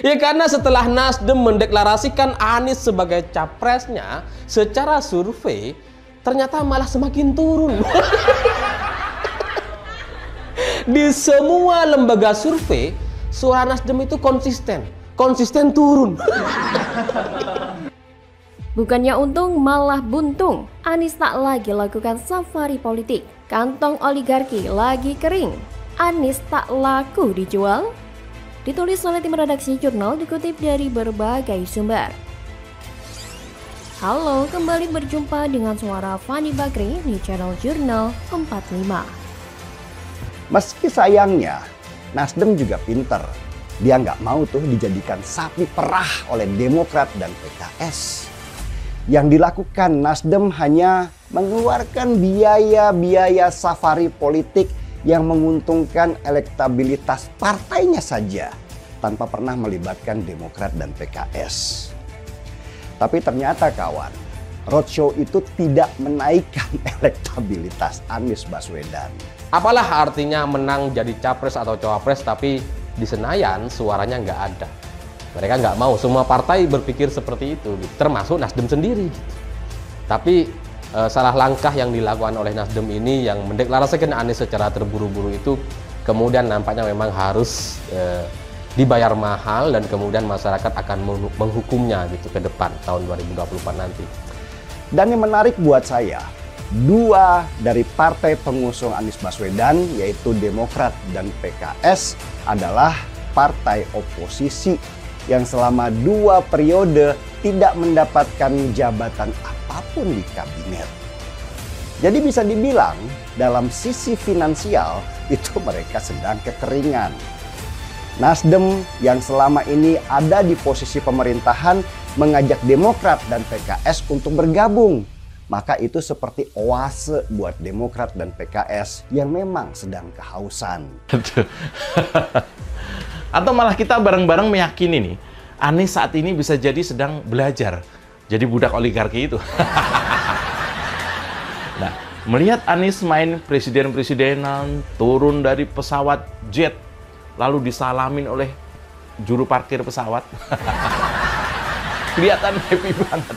Ya karena setelah Nasdem mendeklarasikan Anies sebagai capresnya, secara survei ternyata malah semakin turun. Di semua lembaga survei, suara Nasdem itu konsisten turun. Bukannya untung malah buntung, Anies tak lagi lakukan safari politik. Kantong oligarki lagi kering, Anies tak laku dijual. Ditulis oleh tim redaksi jurnal dikutip dari berbagai sumber. Halo, kembali berjumpa dengan suara Fani Bakri di channel Jurnal 45. Meski sayangnya, Nasdem juga pinter. Dia nggak mau tuh dijadikan sapi perah oleh Demokrat dan PKS. Yang dilakukan Nasdem hanya mengeluarkan biaya safari politik yang menguntungkan elektabilitas partainya saja tanpa pernah melibatkan Demokrat dan PKS. Tapi ternyata kawan, roadshow itu tidak menaikkan elektabilitas Anies Baswedan. Apalah artinya menang jadi capres atau cawapres tapi di Senayan suaranya nggak ada. Mereka nggak mau, semua partai berpikir seperti itu, termasuk Nasdem sendiri. Tapi salah langkah yang dilakukan oleh Nasdem ini yang mendeklarasikan Anies secara terburu-buru itu kemudian nampaknya memang harus dibayar mahal dan kemudian masyarakat akan menghukumnya gitu ke depan tahun 2024 nanti. Dan yang menarik buat saya, dua dari partai pengusung Anies Baswedan yaitu Demokrat dan PKS adalah partai oposisi yang selama 2 periode tidak mendapatkan jabatan apapun di kabinet. Jadi bisa dibilang dalam sisi finansial itu mereka sedang kekeringan. Nasdem yang selama ini ada di posisi pemerintahan mengajak Demokrat dan PKS untuk bergabung. Maka itu seperti oase buat Demokrat dan PKS yang memang sedang kehausan. Atau malah kita bareng-bareng meyakini nih, Anies saat ini bisa jadi sedang belajar jadi budak oligarki itu. Nah, melihat Anies main presiden-presidenan, turun dari pesawat jet, lalu disalamin oleh juru parkir pesawat. Kelihatan happy banget.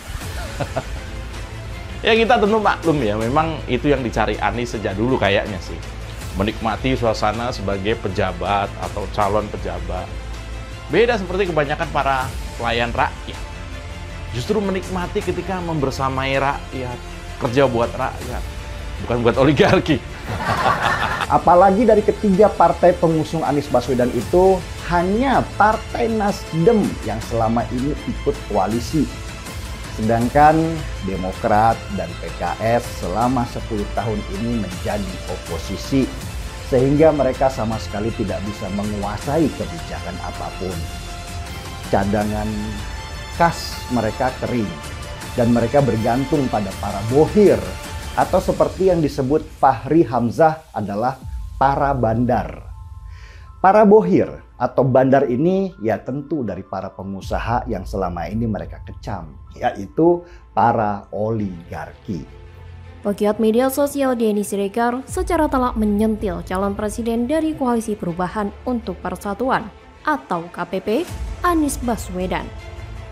Ya kita tentu maklum ya, memang itu yang dicari Anies sejak dulu kayaknya sih. Menikmati suasana sebagai pejabat atau calon pejabat. Beda seperti kebanyakan para pelayan rakyat. Justru menikmati ketika membersamai rakyat, kerja buat rakyat, bukan buat oligarki. Apalagi dari ketiga partai pengusung Anies Baswedan itu hanya Partai Nasdem yang selama ini ikut koalisi. Sedangkan Demokrat dan PKS selama 10 tahun ini menjadi oposisi. Sehingga mereka sama sekali tidak bisa menguasai kebijakan apapun. Cadangan kas mereka kering. Dan mereka bergantung pada para bohir. Atau seperti yang disebut Fahri Hamzah adalah para bandar. Para bohir atau bandar ini ya tentu dari para pengusaha yang selama ini mereka kecam. Yaitu para oligarki. Pegiat media sosial Denny Siregar secara telak menyentil calon presiden dari Koalisi Perubahan untuk Persatuan atau KPP, Anies Baswedan.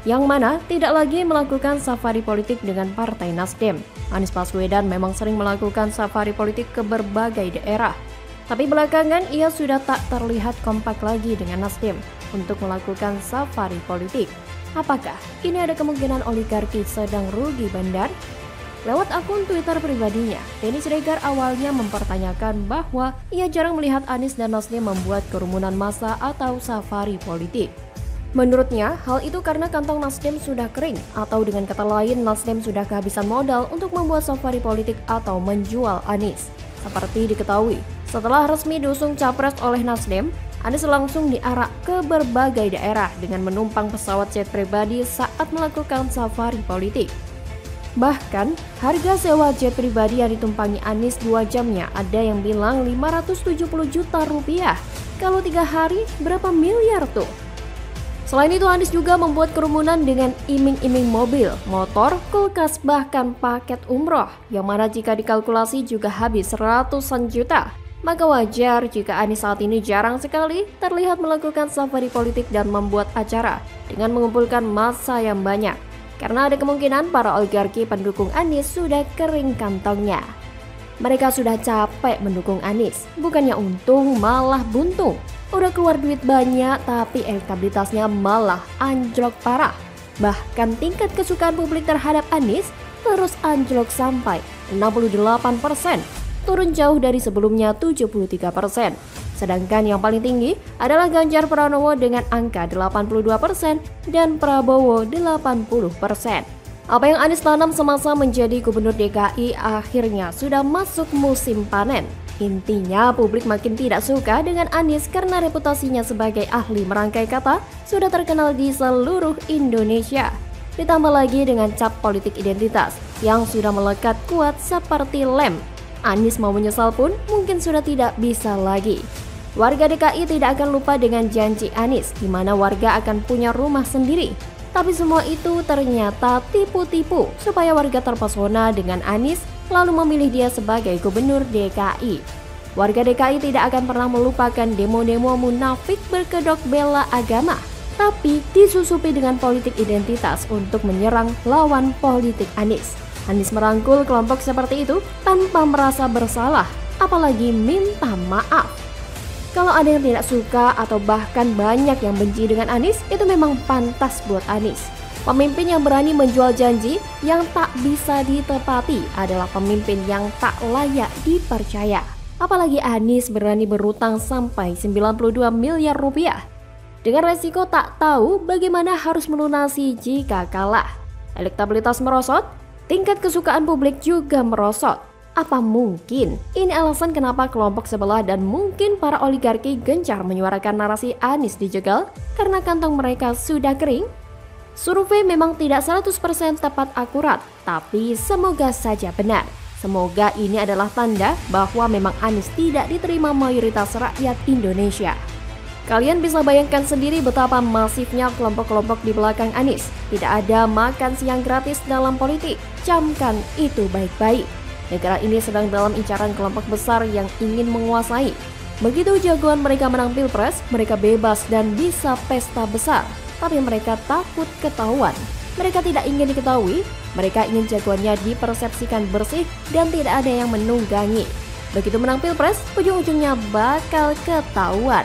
Yang mana tidak lagi melakukan safari politik dengan Partai Nasdem. Anies Baswedan memang sering melakukan safari politik ke berbagai daerah. Tapi belakangan ia sudah tak terlihat kompak lagi dengan Nasdem untuk melakukan safari politik. Apakah ini ada kemungkinan oligarki sedang rugi bandar? Lewat akun Twitter pribadinya, Denny Siregar awalnya mempertanyakan bahwa ia jarang melihat Anies dan Nasdem membuat kerumunan massa atau safari politik. Menurutnya, hal itu karena kantong Nasdem sudah kering, atau dengan kata lain Nasdem sudah kehabisan modal untuk membuat safari politik atau menjual Anies. Seperti diketahui, setelah resmi diusung capres oleh Nasdem, Anies langsung diarak ke berbagai daerah dengan menumpang pesawat jet pribadi saat melakukan safari politik. Bahkan, harga sewa jet pribadi yang ditumpangi Anies 2 jamnya ada yang bilang 570 juta rupiah. Kalau 3 hari, berapa miliar tuh? Selain itu, Anies juga membuat kerumunan dengan iming-iming mobil, motor, kulkas, bahkan paket umroh, yang mana jika dikalkulasi juga habis ratusan juta. Maka wajar jika Anies saat ini jarang sekali terlihat melakukan safari politik dan membuat acara dengan mengumpulkan massa yang banyak. Karena ada kemungkinan para oligarki pendukung Anies sudah kering kantongnya. Mereka sudah capek mendukung Anies, bukannya untung malah buntung. Udah keluar duit banyak tapi elektabilitasnya malah anjlok parah. Bahkan tingkat kesukaan publik terhadap Anies terus anjlok sampai 68%, turun jauh dari sebelumnya 73%. Sedangkan yang paling tinggi adalah Ganjar Pranowo dengan angka 82% dan Prabowo 80%. Apa yang Anies tanam semasa menjadi gubernur DKI akhirnya sudah masuk musim panen. Intinya publik makin tidak suka dengan Anies karena reputasinya sebagai ahli merangkai kata sudah terkenal di seluruh Indonesia. Ditambah lagi dengan cap politik identitas yang sudah melekat kuat seperti lem. Anies mau menyesal pun mungkin sudah tidak bisa lagi. Warga DKI tidak akan lupa dengan janji Anies di mana warga akan punya rumah sendiri. Tapi semua itu ternyata tipu-tipu supaya warga terpesona dengan Anies lalu memilih dia sebagai gubernur DKI. Warga DKI tidak akan pernah melupakan demo-demo munafik berkedok bela agama, tapi disusupi dengan politik identitas untuk menyerang lawan politik Anies. Anies merangkul kelompok seperti itu tanpa merasa bersalah, apalagi minta maaf. Kalau ada yang tidak suka atau bahkan banyak yang benci dengan Anies, itu memang pantas buat Anies. Pemimpin yang berani menjual janji yang tak bisa ditepati adalah pemimpin yang tak layak dipercaya. Apalagi Anies berani berutang sampai 92 miliar rupiah. Dengan resiko tak tahu bagaimana harus melunasi jika kalah. Elektabilitas merosot, tingkat kesukaan publik juga merosot. Apa mungkin ini alasan kenapa kelompok sebelah dan mungkin para oligarki gencar menyuarakan narasi Anies dijegal karena kantong mereka sudah kering? Survei memang tidak 100% tepat akurat, tapi semoga saja benar. Semoga ini adalah tanda bahwa memang Anies tidak diterima mayoritas rakyat Indonesia. Kalian bisa bayangkan sendiri betapa masifnya kelompok-kelompok di belakang Anies. Tidak ada makan siang gratis dalam politik. Camkan itu baik-baik. Negara ini sedang dalam incaran kelompok besar yang ingin menguasai. Begitu jagoan mereka menang pilpres, mereka bebas dan bisa pesta besar. Tapi mereka takut ketahuan. Mereka tidak ingin diketahui, mereka ingin jagoannya dipersepsikan bersih dan tidak ada yang menunggangi. Begitu menang pilpres, ujung-ujungnya bakal ketahuan.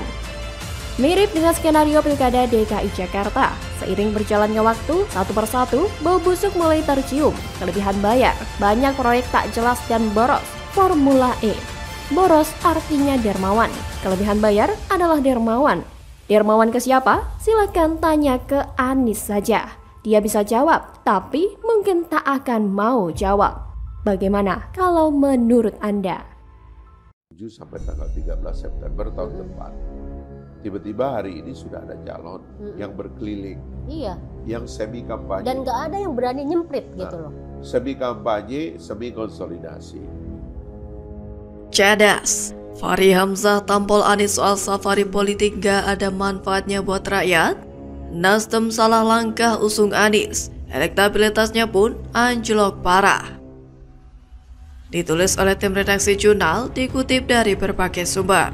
Mirip dengan skenario Pilkada DKI Jakarta. Seiring berjalannya waktu, satu persatu, bau busuk mulai tercium. Kelebihan bayar, banyak proyek tak jelas dan boros. Formula E. Boros artinya dermawan. Kelebihan bayar adalah dermawan. Dermawan ke siapa? Silakan tanya ke Anies saja. Dia bisa jawab, tapi mungkin tak akan mau jawab. Bagaimana kalau menurut Anda? 7 sampai tanggal 13 September tahun depan. Tiba-tiba hari ini sudah ada calon yang berkeliling, yang semi kampanye. Dan nggak ada yang berani nyemprit gitu loh. Semi kampanye, semi konsolidasi. Cerdas, Fahri Hamzah tampol Anies soal safari politik gak ada manfaatnya buat rakyat. Nasdem salah langkah usung Anies, elektabilitasnya pun anjlok parah. Ditulis oleh tim redaksi jurnal, dikutip dari berbagai sumber.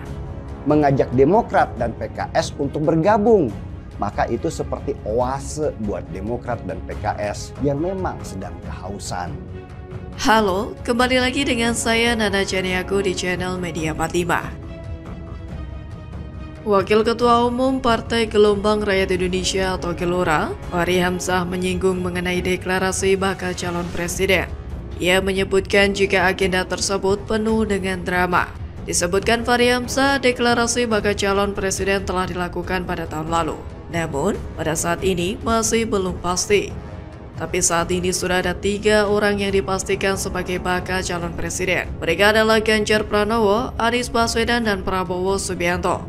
Mengajak Demokrat dan PKS untuk bergabung. Maka itu seperti oase buat Demokrat dan PKS yang memang sedang kehausan. Halo, kembali lagi dengan saya Nana Janiago di channel Media 45. Wakil Ketua Umum Partai Gelombang Rakyat Indonesia atau Gelora, Fahri Hamzah menyinggung mengenai deklarasi bakal calon presiden. Ia menyebutkan jika agenda tersebut penuh dengan drama. Disebutkan Fahri Hamzah, deklarasi bakal calon presiden telah dilakukan pada tahun lalu. Namun, pada saat ini masih belum pasti. Tapi saat ini sudah ada 3 orang yang dipastikan sebagai bakal calon presiden. Mereka adalah Ganjar Pranowo, Anies Baswedan, dan Prabowo Subianto.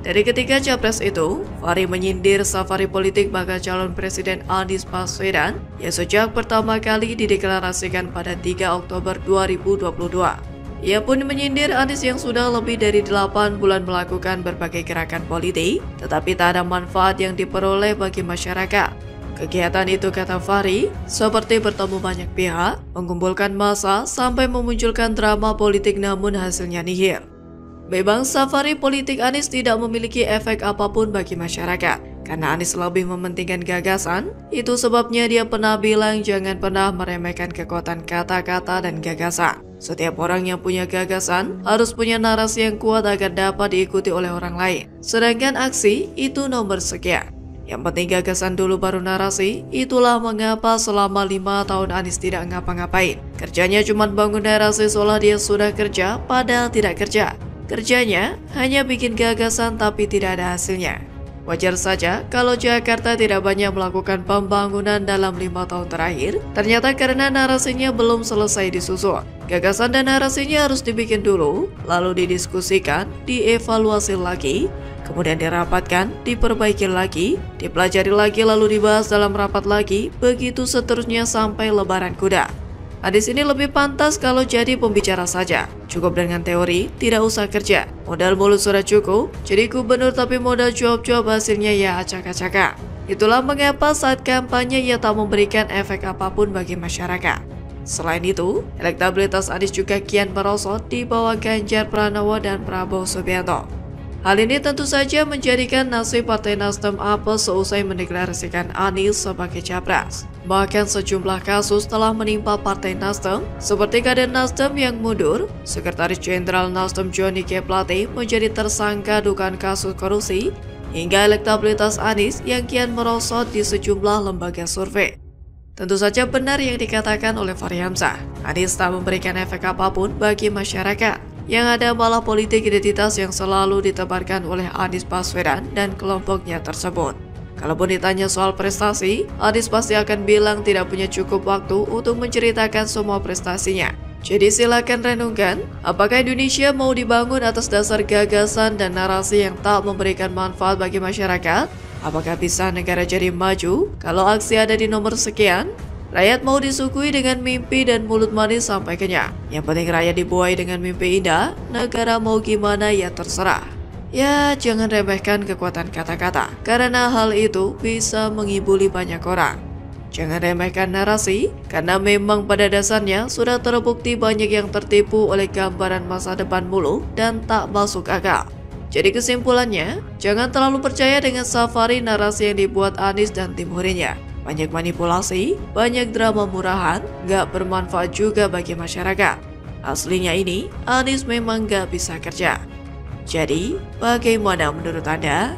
Dari ketiga capres itu, Fahri menyindir safari politik bakal calon presiden Anies Baswedan yang sejak pertama kali dideklarasikan pada 3 Oktober 2022. Ia pun menyindir Anies yang sudah lebih dari 8 bulan melakukan berbagai gerakan politik, tetapi tak ada manfaat yang diperoleh bagi masyarakat. Kegiatan itu, kata Fahri, seperti bertemu banyak pihak, mengumpulkan massa, sampai memunculkan drama politik namun hasilnya nihil. Memang safari politik Anies tidak memiliki efek apapun bagi masyarakat. Karena Anies lebih mementingkan gagasan, itu sebabnya dia pernah bilang jangan pernah meremehkan kekuatan kata-kata dan gagasan. Setiap orang yang punya gagasan harus punya narasi yang kuat agar dapat diikuti oleh orang lain. Sedangkan aksi itu nomor sekian. Yang penting gagasan dulu baru narasi. Itulah mengapa selama 5 tahun Anies tidak ngapa-ngapain. Kerjanya cuma bangun narasi seolah dia sudah kerja, padahal tidak kerja. Kerjanya hanya bikin gagasan tapi tidak ada hasilnya. Wajar saja kalau Jakarta tidak banyak melakukan pembangunan dalam 5 tahun terakhir, ternyata karena narasinya belum selesai disusun. Gagasan dan narasinya harus dibikin dulu, lalu didiskusikan, dievaluasi lagi, kemudian dirapatkan, diperbaiki lagi, dipelajari lagi lalu dibahas dalam rapat lagi, begitu seterusnya sampai lebaran kuda. Anies ini lebih pantas kalau jadi pembicara saja. Cukup dengan teori, tidak usah kerja. Modal mulut sudah cukup, jadi gubernur tapi modal cuap-cuap hasilnya ya acak-acakan. Itulah mengapa saat kampanye ia tak memberikan efek apapun bagi masyarakat. Selain itu, elektabilitas Anies juga kian merosot di bawah Ganjar Pranowo dan Prabowo Subianto. Hal ini tentu saja menjadikan nasib Partai Nasdem apes seusai mendeklarasikan Anies sebagai capres. Bahkan sejumlah kasus telah menimpa Partai Nasdem, seperti kader Nasdem yang mundur, Sekretaris Jenderal Nasdem Johnny G. Plate menjadi tersangka dugaan kasus korupsi, hingga elektabilitas Anies yang kian merosot di sejumlah lembaga survei. Tentu saja benar yang dikatakan oleh Fahri Hamzah, Anies tak memberikan efek apapun bagi masyarakat. Yang ada malah politik identitas yang selalu ditebarkan oleh Anies Baswedan dan kelompoknya tersebut. Kalaupun ditanya soal prestasi, Anies pasti akan bilang tidak punya cukup waktu untuk menceritakan semua prestasinya. Jadi silakan renungkan, apakah Indonesia mau dibangun atas dasar gagasan dan narasi yang tak memberikan manfaat bagi masyarakat? Apakah bisa negara jadi maju kalau aksi ada di nomor sekian? Rakyat mau disuguhi dengan mimpi dan mulut manis sampai kenyang. Yang penting rakyat dibuai dengan mimpi indah, negara mau gimana ya terserah. Ya, jangan remehkan kekuatan kata-kata, karena hal itu bisa mengibuli banyak orang. Jangan remehkan narasi, karena memang pada dasarnya sudah terbukti banyak yang tertipu oleh gambaran masa depan muluk dan tak masuk akal. Jadi kesimpulannya, jangan terlalu percaya dengan safari narasi yang dibuat Anies dan tim hurinya. Banyak manipulasi, banyak drama murahan, gak bermanfaat juga bagi masyarakat. Aslinya ini, Anies memang gak bisa kerja. Jadi, bagaimana menurut Anda?